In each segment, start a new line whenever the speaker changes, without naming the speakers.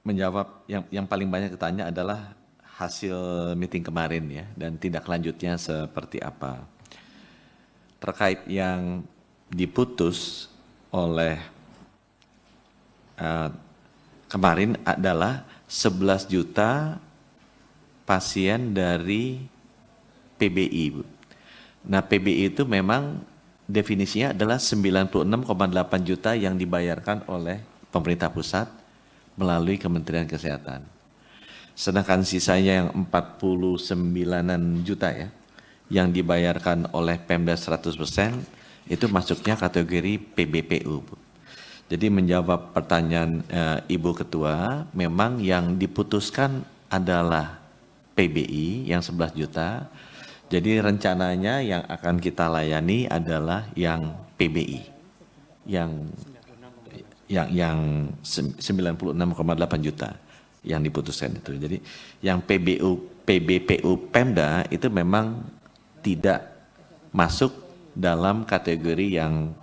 menjawab yang paling banyak ditanya adalah hasil meeting kemarin ya, dan tindak lanjutnya seperti apa. Terkait yang diputus oleh kemarin adalah 11 juta pasien dari PBI, Bu. Nah, PBI itu memang definisinya adalah 96,8 juta yang dibayarkan oleh pemerintah pusat melalui Kementerian Kesehatan. Sedangkan sisanya yang 49-an juta ya, yang dibayarkan oleh Pemda 100%, itu masuknya kategori PBPU, Bu. Jadi menjawab pertanyaan Ibu Ketua, memang yang diputuskan adalah PBI yang 11 juta. Jadi rencananya yang akan kita layani adalah yang PBI, yang 96,8 juta yang diputuskan itu. Jadi yang PBPU Pemda itu memang tidak masuk dalam kategori yang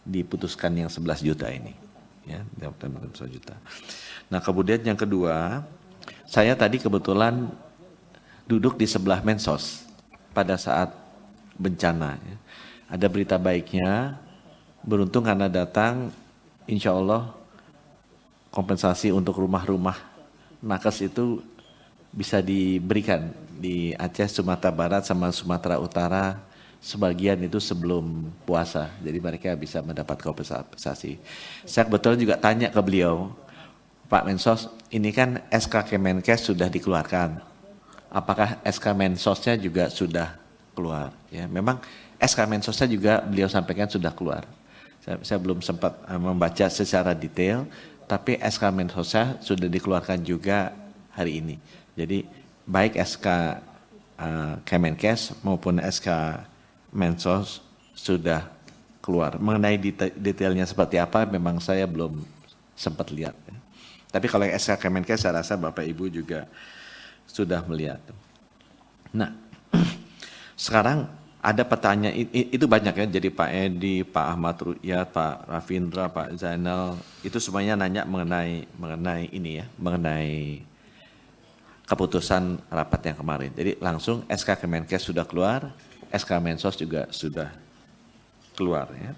diputuskan yang 11 juta ini. Ya, 11 juta. Nah, kemudian yang kedua, saya tadi kebetulan duduk di sebelah Mensos pada saat bencana. Ya. Ada berita baiknya, beruntung karena datang, insya Allah kompensasi untuk rumah-rumah nakes itu bisa diberikan di Aceh, Sumatera Barat, sama Sumatera Utara. Sebagian itu sebelum puasa, jadi mereka bisa mendapat kompensasi. Saya kebetulan juga tanya ke beliau, Pak Mensos, ini kan SK Kemenkes sudah dikeluarkan. Apakah SK Mensosnya juga sudah keluar? Ya, memang SK Mensosnya juga beliau sampaikan sudah keluar. Saya belum sempat membaca secara detail, tapi SK Mensosnya sudah dikeluarkan juga hari ini. Jadi baik SK Kemenkes maupun SK Mensos sudah keluar. Mengenai detailnya seperti apa, memang saya belum sempat lihat. Ya. Tapi kalau SK Kemenkes saya rasa Bapak Ibu juga sudah melihat. Nah, sekarang ada pertanyaan, itu banyak ya, jadi Pak Edi, Pak Ahmad Rukyat, Pak Rafindra, Pak Zainal, itu semuanya nanya mengenai ini ya, mengenai keputusan rapat yang kemarin. Jadi langsung SK Kemenkes sudah keluar, SK Mensos juga sudah keluar ya.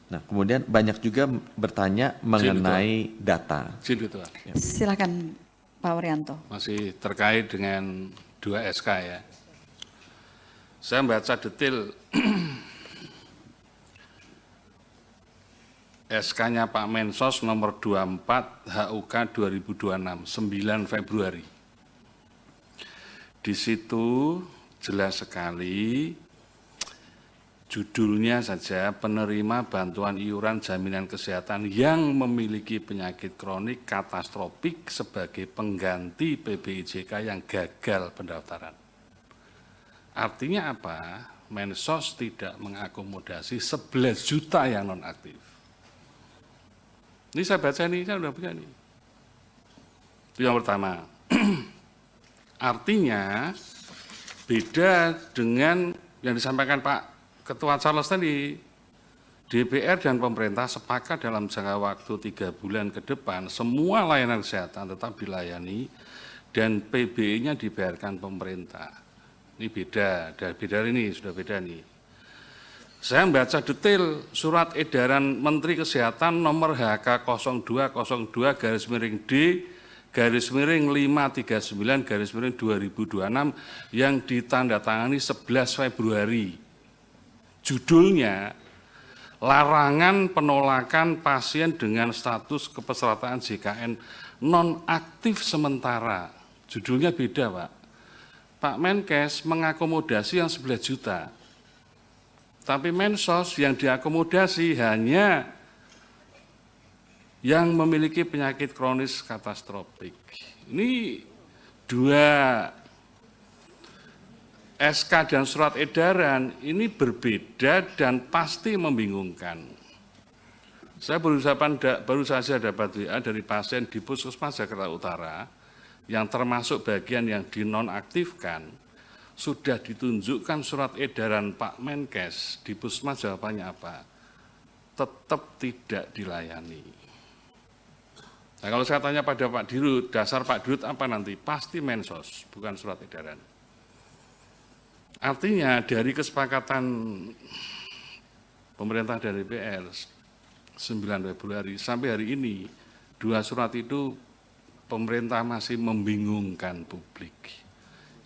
Nah, kemudian banyak juga bertanya mengenai data.
Ya. Silakan Pak Wuryanto.
Masih terkait dengan 2 SK ya. Saya membaca detail SK-nya Pak Mensos nomor 24 HUK 2026, 9 Februari. Di situ jelas sekali judulnya saja, penerima bantuan iuran jaminan kesehatan yang memiliki penyakit kronik katastropik sebagai pengganti PBIJK yang gagal pendaftaran. Artinya apa? Mensos tidak mengakomodasi 11 juta yang nonaktif. Ini saya baca ini, saya sudah baca ini. Itu yang pertama. Artinya beda dengan yang disampaikan Pak Ketua Charles tadi, DPR dan pemerintah sepakat dalam jangka waktu 3 bulan ke depan semua layanan kesehatan tetap dilayani dan PBI-nya dibayarkan pemerintah. Ini beda, ini sudah beda nih. Saya membaca detail surat edaran Menteri Kesehatan nomor HK 0202-D _539 _2026 yang ditandatangani 11 Februari. Judulnya, larangan penolakan pasien dengan status kepesertaan JKN nonaktif sementara. Judulnya beda, Pak. Pak Menkes mengakomodasi yang 11 juta. Tapi Mensos yang diakomodasi hanya yang memiliki penyakit kronis katastropik. Ini 2 SK dan surat edaran ini berbeda dan pasti membingungkan. Saya baru saja dapat WA dari pasien di Puskesmas Jakarta Utara yang termasuk bagian yang dinonaktifkan, sudah ditunjukkan surat edaran Pak Menkes di Puskesmas, jawabannya apa? Tetap tidak dilayani. Nah, kalau saya tanya pada Pak Dirut, dasar Pak Dirut apa nanti? Pasti Mensos, bukan surat edaran. Artinya dari kesepakatan pemerintah dan DPR 9 Februari sampai hari ini, 2 surat itu pemerintah masih membingungkan publik.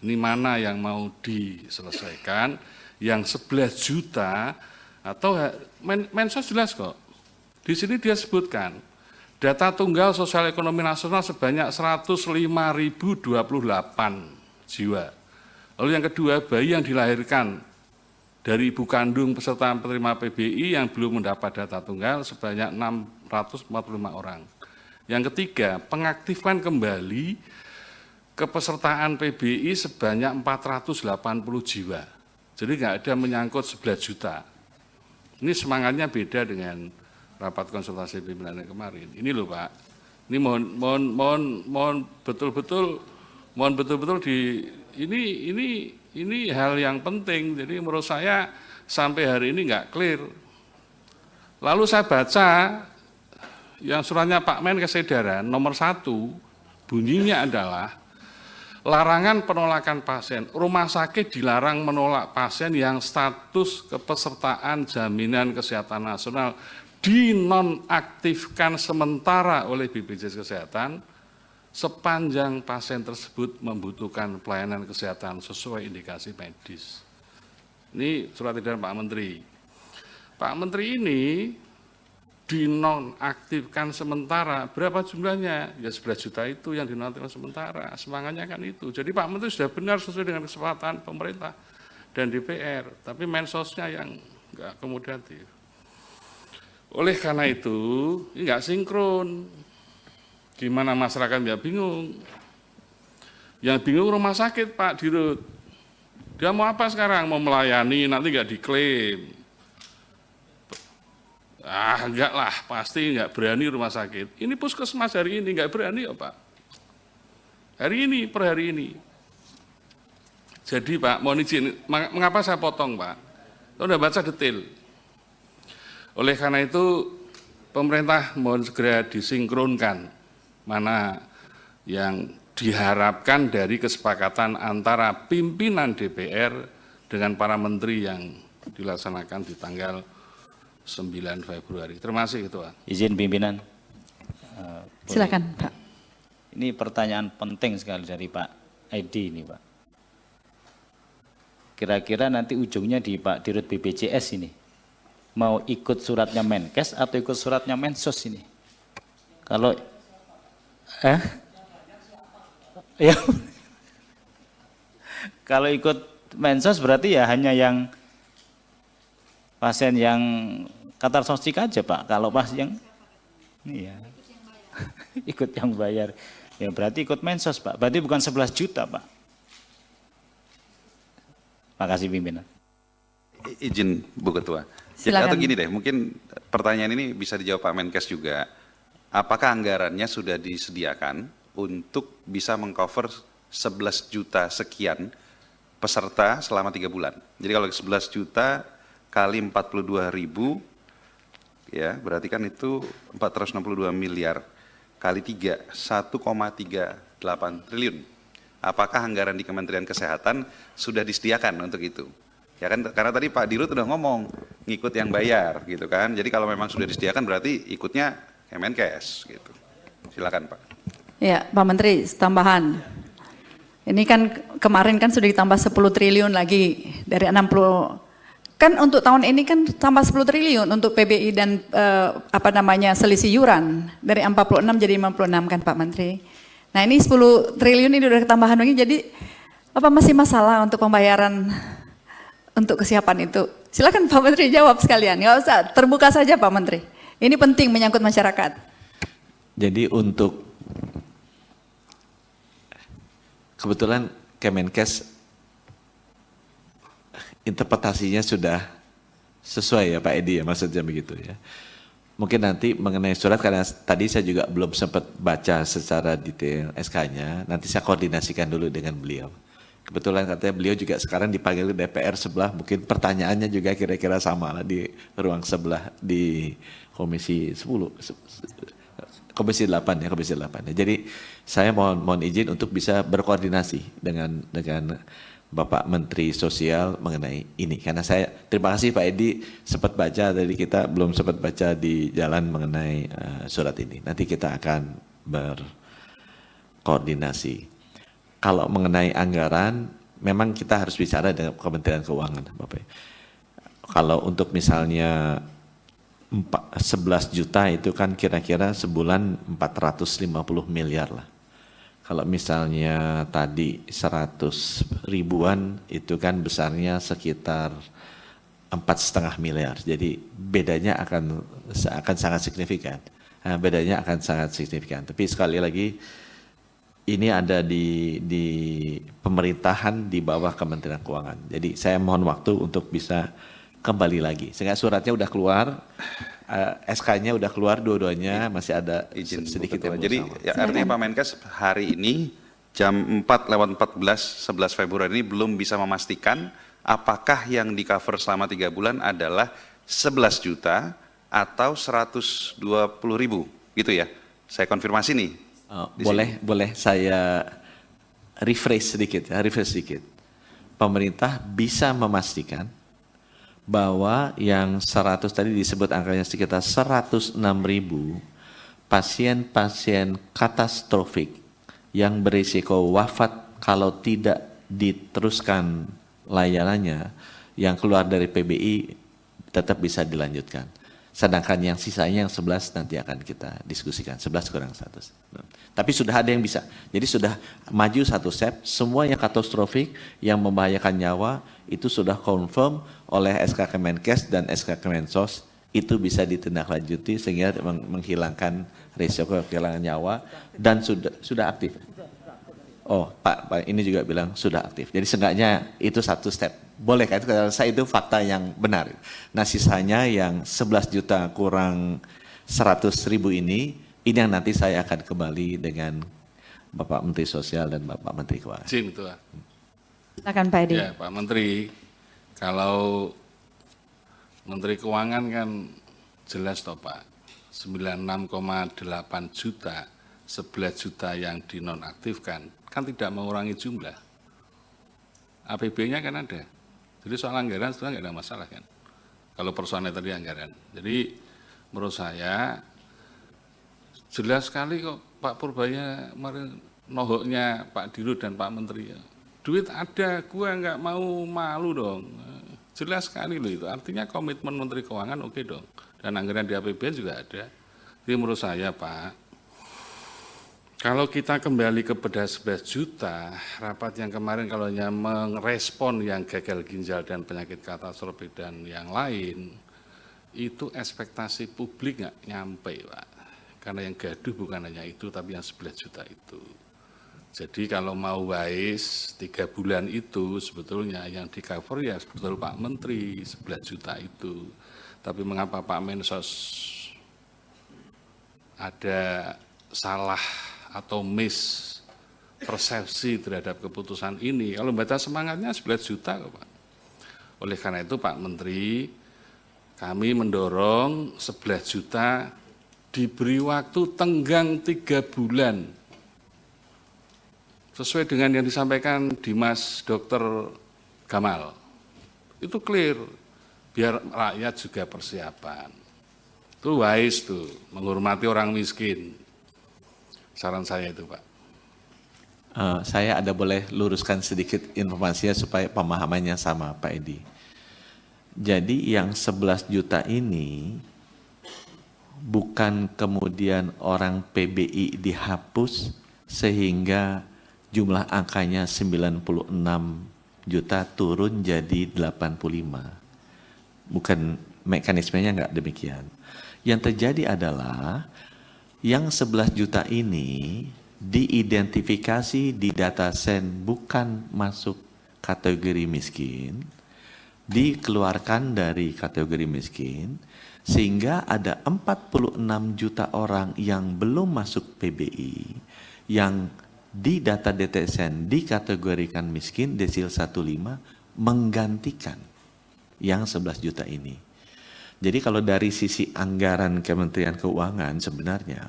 Ini mana yang mau diselesaikan, yang 11 juta, atau Mensos jelas kok. Di sini dia sebutkan, data tunggal sosial ekonomi nasional sebanyak 105.028 jiwa. Lalu yang kedua, bayi yang dilahirkan dari ibu kandung peserta penerima PBI yang belum mendapat data tunggal sebanyak 645 orang. Yang ketiga, pengaktifan kembali kepesertaan PBI sebanyak 480 jiwa. Jadi nggak ada menyangkut 11 juta. Ini semangatnya beda dengan rapat konsultasi pimpinan yang kemarin. Ini loh Pak, ini mohon betul-betul di ini hal yang penting. Jadi menurut saya sampai hari ini nggak clear. Lalu saya baca yang suratnya Pak Menkes edaran nomor 1, bunyinya adalah larangan penolakan pasien. Rumah sakit dilarang menolak pasien yang status kepesertaan jaminan kesehatan nasional dinonaktifkan sementara oleh BPJS Kesehatan sepanjang pasien tersebut membutuhkan pelayanan kesehatan sesuai indikasi medis. Ini surat edaran Pak Menteri. Pak Menteri ini dinonaktifkan sementara, berapa jumlahnya? Ya 11 juta itu yang dinonaktifkan sementara, semangatnya kan itu. Jadi Pak Menteri sudah benar sesuai dengan kesepakatan pemerintah dan DPR, tapi Mensosnya yang enggak akomodatif. Oleh karena itu, ini enggak sinkron. Gimana masyarakat enggak bingung? Yang bingung rumah sakit Pak Dirut. Dia mau apa sekarang? Mau melayani, nanti enggak diklaim. Enggak lah, pasti enggak berani rumah sakit. Ini puskesmas hari ini enggak berani ya Pak. Hari ini, per hari ini. Jadi Pak, mohon izin, mengapa saya potong Pak? Saya sudah baca detail. Oleh karena itu, pemerintah mohon segera disinkronkan mana yang diharapkan dari kesepakatan antara pimpinan DPR dengan para menteri yang dilaksanakan di tanggal 9 Februari. Terima kasih Ketua.
Izin pimpinan.
Silakan Pak.
Ini pertanyaan penting sekali dari Pak Edi ini Pak. Kira-kira nanti ujungnya di Pak Dirut BPJS ini. Mau ikut suratnya Menkes atau ikut suratnya Mensos ini? Kalau ya, kalau ikut Mensos berarti ya hanya yang pasien yang katarsostik aja Pak. Kalau pas yang iya ikut yang bayar, ya berarti ikut Mensos Pak. Berarti bukan 11 juta Pak. Makasih pimpinan.
Izin Bu Ketua.
Silakan.
Atau gini deh, mungkin pertanyaan ini bisa dijawab Pak Menkes juga. Apakah anggarannya sudah disediakan untuk bisa mengcover 11 juta sekian peserta selama 3 bulan? Jadi kalau 11 juta kali 42 ribu, ya berarti kan itu 462 miliar kali 3, 1,38 triliun. Apakah anggaran di Kementerian Kesehatan sudah disediakan untuk itu? Ya kan, karena tadi Pak Dirut sudah ngomong, ngikut yang bayar gitu kan. Jadi kalau memang sudah disediakan berarti ikutnya Kemenkes gitu. Silakan Pak.
Ya, Pak Menteri, tambahan. Ini kan kemarin kan sudah ditambah 10 triliun lagi dari 60. Kan untuk tahun ini kan tambah 10 triliun untuk PBI dan selisih iuran dari 46 jadi 56 kan Pak Menteri. Nah ini 10 triliun ini udah ketambahan lagi, jadi apa masih masalah untuk pembayaran untuk kesiapan itu? Silakan Pak Menteri jawab sekalian, nggak usah, terbuka saja Pak Menteri. Ini penting menyangkut masyarakat.
Jadi untuk kebetulan Kemenkes interpretasinya sudah sesuai ya Pak Edi ya, maksudnya begitu ya. Mungkin nanti mengenai surat, karena tadi saya juga belum sempat baca secara detail SK-nya, nanti saya koordinasikan dulu dengan beliau. Kebetulan katanya beliau juga sekarang dipanggil DPR sebelah, mungkin pertanyaannya juga kira-kira sama lah di ruang sebelah di Komisi 10. Komisi 8 ya, Komisi 8. Jadi saya mohon izin untuk bisa berkoordinasi dengan Bapak Menteri Sosial mengenai ini. Karena saya terima kasih Pak Edi sempat baca, tadi kita belum sempat baca di jalan mengenai surat ini. Nanti kita akan berkoordinasi. Kalau mengenai anggaran, memang kita harus bicara dengan Kementerian Keuangan, Bapak. Kalau untuk misalnya 11 juta itu kan kira-kira sebulan 450 miliar lah. Kalau misalnya tadi 100 ribuan itu kan besarnya sekitar 4,5 miliar. Jadi bedanya akan sangat signifikan. Nah, bedanya akan sangat signifikan. Tapi sekali lagi ini ada di pemerintahan di bawah Kementerian Keuangan. Jadi saya mohon waktu untuk bisa kembali lagi. Sehingga suratnya udah keluar, SK-nya udah keluar dua-duanya, masih ada
Izin
sedikit
Ketua.
yang
Jadi ya, artinya Pak Menkes hari ini jam 4:14 11 Februari ini belum bisa memastikan apakah yang di cover selama 3 bulan adalah 11 juta atau 120 ribu gitu ya. Saya konfirmasi nih.
Boleh saya refresh sedikit. Pemerintah bisa memastikan bahwa yang 100 tadi disebut angkanya sekitar 106 ribu pasien-pasien katastrofik yang berisiko wafat kalau tidak diteruskan layanannya yang keluar dari PBI tetap bisa dilanjutkan. Sedangkan yang sisanya yang 11 nanti akan kita diskusikan, 11 kurang 100. Tapi sudah ada yang bisa. Jadi sudah maju satu step, semua yang katastrofik yang membahayakan nyawa itu sudah confirm oleh SK Kemenkes dan SK Kemensos, itu bisa ditindaklanjuti sehingga menghilangkan risiko kehilangan nyawa dan sudah aktif. Oh, Pak ini juga bilang sudah aktif. Jadi seenggaknya itu satu step. Boleh kan? Saya itu fakta yang benar. Nah sisanya yang 11 juta kurang 100 ribu ini yang nanti saya akan kembali dengan Bapak Menteri Sosial dan Bapak Menteri Keuangan.
Izin Ketua.
Silakan Pak Edi.
Ya Pak Menteri, kalau Menteri Keuangan kan jelas toh Pak, 96,8 juta, 11 juta yang dinonaktifkan, kan tidak mengurangi jumlah. APB-nya kan ada. Jadi soal anggaran sebenarnya nggak ada masalah kan. Kalau persoalannya tadi anggaran. Jadi menurut saya jelas sekali kok Pak Purbaya kemarin nohoknya Pak Dirut dan Pak Menteri. Duit ada, gua nggak mau malu dong. Jelas sekali loh itu. Artinya komitmen Menteri Keuangan oke dong. Dan anggaran di APBN juga ada. Jadi menurut saya Pak, kalau kita kembali kepada 11 juta, rapat yang kemarin kalau hanya merespon yang gagal ginjal dan penyakit katastrofik dan yang lain, itu ekspektasi publik nggak nyampe Pak. Karena yang gaduh bukan hanya itu, tapi yang 11 juta itu. Jadi kalau mau wise 3 bulan itu sebetulnya yang di cover ya sebetulnya Pak Menteri 11 juta itu. Tapi mengapa Pak Mensos ada salah atau miss persepsi terhadap keputusan ini? Kalau baca semangatnya 11 juta kok Pak. Oleh karena itu Pak Menteri, kami mendorong 11 juta diberi waktu tenggang 3 bulan. Sesuai dengan yang disampaikan Dimas Dr. Gamal. Itu clear, biar rakyat juga persiapan. Itu wise tuh, menghormati orang miskin. Saran saya itu Pak.
Saya ada boleh luruskan sedikit informasinya supaya pemahamannya sama Pak Edi. Jadi yang 11 juta ini bukan kemudian orang PBI dihapus sehingga jumlah angkanya 96 juta turun jadi 85. Bukan, mekanismenya enggak demikian. Yang terjadi adalah yang 11 juta ini diidentifikasi di data sen bukan masuk kategori miskin, dikeluarkan dari kategori miskin, sehingga ada 46 juta orang yang belum masuk PBI, yang di data DTSN dikategorikan miskin desil 15 menggantikan yang 11 juta ini. Jadi kalau dari sisi anggaran Kementerian Keuangan sebenarnya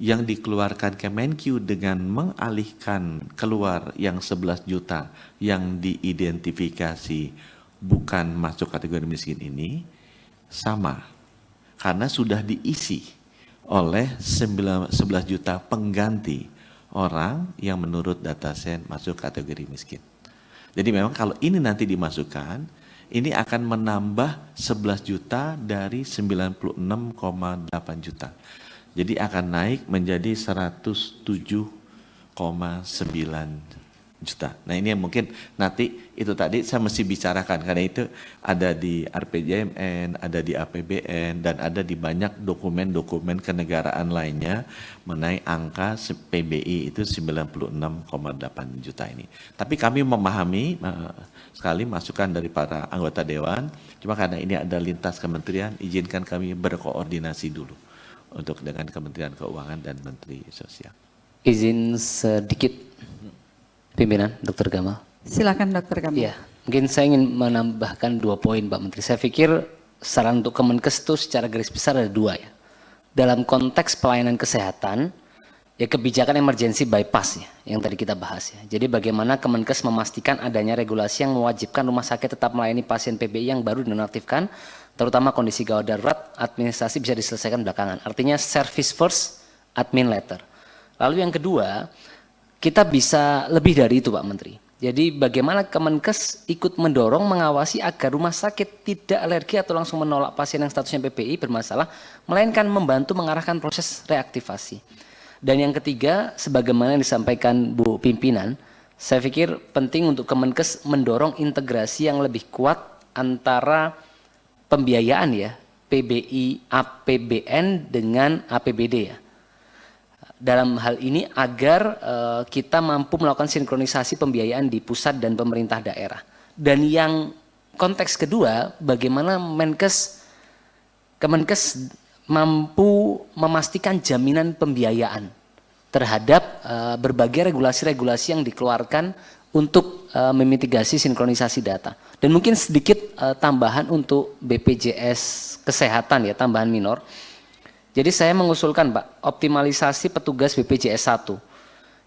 yang dikeluarkan Kemenq dengan mengalihkan keluar yang 11 juta yang diidentifikasi bukan masuk kategori miskin ini sama, karena sudah diisi oleh 11 juta pengganti orang yang menurut data Sen masuk kategori miskin. Jadi memang kalau ini nanti dimasukkan, ini akan menambah 11 juta dari 96,8 juta. Jadi akan naik menjadi 107,9 juta. Nah ini yang mungkin nanti itu tadi saya mesti bicarakan, karena itu ada di RPJMN, ada di APBN, dan ada di banyak dokumen-dokumen kenegaraan lainnya mengenai angka PBI itu 96,8 juta ini. Tapi kami memahami sekali masukan dari para anggota Dewan, cuma karena ini ada lintas kementerian, izinkan kami berkoordinasi dulu untuk dengan Kementerian Keuangan dan Menteri Sosial.
Izin sedikit, pimpinan Dr. Gamal.
Silakan Dr. Gamal.
Iya, mungkin saya ingin menambahkan 2 poin Pak Menteri. Saya pikir saran untuk Kemenkes itu secara garis besar ada 2 ya. Dalam konteks pelayanan kesehatan, ya kebijakan emergency bypass ya, yang tadi kita bahas ya. Jadi bagaimana Kemenkes memastikan adanya regulasi yang mewajibkan rumah sakit tetap melayani pasien PBI yang baru dinonaktifkan, terutama kondisi gawat darurat, administrasi bisa diselesaikan belakangan. Artinya service first, admin later. Lalu yang kedua, kita bisa lebih dari itu Pak Menteri. Jadi bagaimana Kemenkes ikut mendorong mengawasi agar rumah sakit tidak alergi atau langsung menolak pasien yang statusnya PPI bermasalah, melainkan membantu mengarahkan proses reaktivasi. Dan yang ketiga, sebagaimana yang disampaikan Bu Pimpinan, saya pikir penting untuk Kemenkes mendorong integrasi yang lebih kuat antara pembiayaan ya, PBI, APBN dengan APBD ya. Dalam hal ini agar kita mampu melakukan sinkronisasi pembiayaan di pusat dan pemerintah daerah. Dan yang konteks kedua, bagaimana Kemenkes mampu memastikan jaminan pembiayaan terhadap berbagai regulasi-regulasi yang dikeluarkan untuk memitigasi sinkronisasi data. Dan mungkin sedikit tambahan untuk BPJS Kesehatan ya, tambahan minor. Jadi saya mengusulkan Pak, optimalisasi petugas BPJS 1.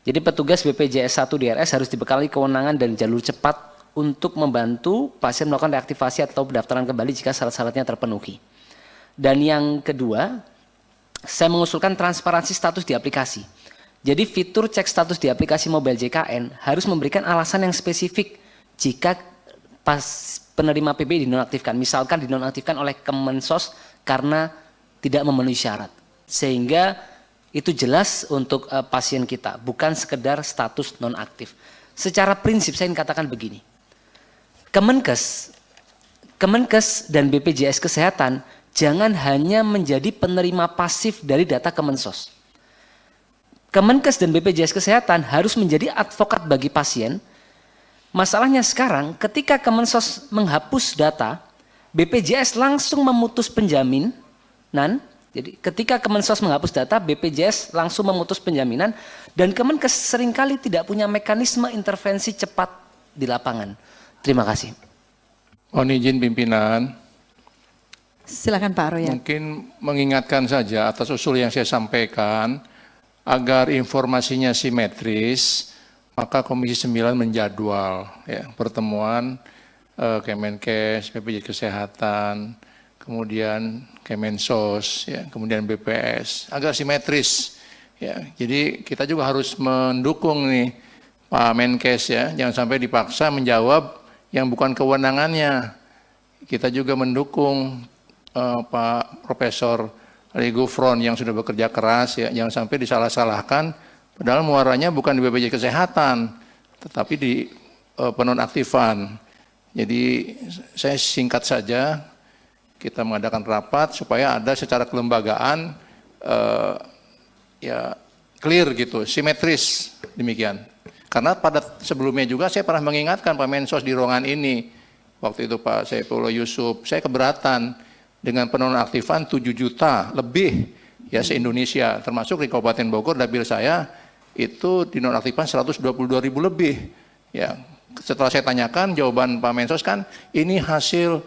Jadi petugas BPJS 1 di RS harus dibekali kewenangan dan jalur cepat untuk membantu pasien melakukan reaktivasi atau pendaftaran kembali jika syarat-syaratnya terpenuhi. Dan yang kedua, saya mengusulkan transparansi status di aplikasi. Jadi fitur cek status di aplikasi mobile JKN harus memberikan alasan yang spesifik jika penerima PBI dinonaktifkan. Misalkan dinonaktifkan oleh Kemensos karena tidak memenuhi syarat, sehingga itu jelas untuk pasien kita, bukan sekedar status nonaktif. Secara prinsip saya ingin katakan begini, Kemenkes dan BPJS Kesehatan jangan hanya menjadi penerima pasif dari data Kemensos. Kemenkes dan BPJS Kesehatan harus menjadi advokat bagi pasien. Masalahnya sekarang ketika Kemensos menghapus data, BPJS langsung memutus penjaminan. Jadi ketika Kemensos menghapus data, BPJS langsung memutus penjaminan, dan Kemenkes seringkali tidak punya mekanisme intervensi cepat di lapangan. Terima kasih.
Mohon izin pimpinan,
Silakan Pak Royan.
mungkin mengingatkan saja atas usul yang saya sampaikan, agar informasinya simetris, maka Komisi 9 menjadwal ya, pertemuan Kemenkes, BPJS Kesehatan, kemudian Kemensos, ya, kemudian BPS, agar simetris. Ya, jadi kita juga harus mendukung nih Pak Menkes ya, jangan sampai dipaksa menjawab yang bukan kewenangannya. Kita juga mendukung Pak Profesor Ali Gufron yang sudah bekerja keras ya, jangan sampai disalah-salahkan, padahal muaranya bukan di BPJS Kesehatan, tetapi di penonaktifan. Jadi saya singkat saja, kita mengadakan rapat supaya ada secara kelembagaan ya clear gitu, simetris demikian. Karena pada sebelumnya juga saya pernah mengingatkan Pak Mensos di ruangan ini, waktu itu Pak Saifullah Yusuf, saya keberatan dengan penonaktifan 7 juta lebih ya se-Indonesia, termasuk di Kabupaten Bogor, dapil saya itu dinonaktifkan 122.000 lebih. Ya, setelah saya tanyakan, jawaban Pak Mensos kan ini hasil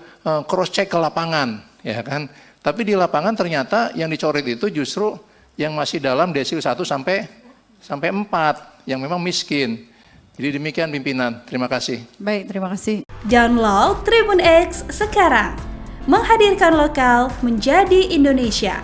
cross check ke lapangan, ya kan. Tapi di lapangan ternyata yang dicoret itu justru yang masih dalam desil 1 sampai 4 yang memang miskin. Jadi demikian pimpinan, terima kasih.
Baik, terima kasih.
Download Tribun X sekarang. Menghadirkan lokal menjadi Indonesia.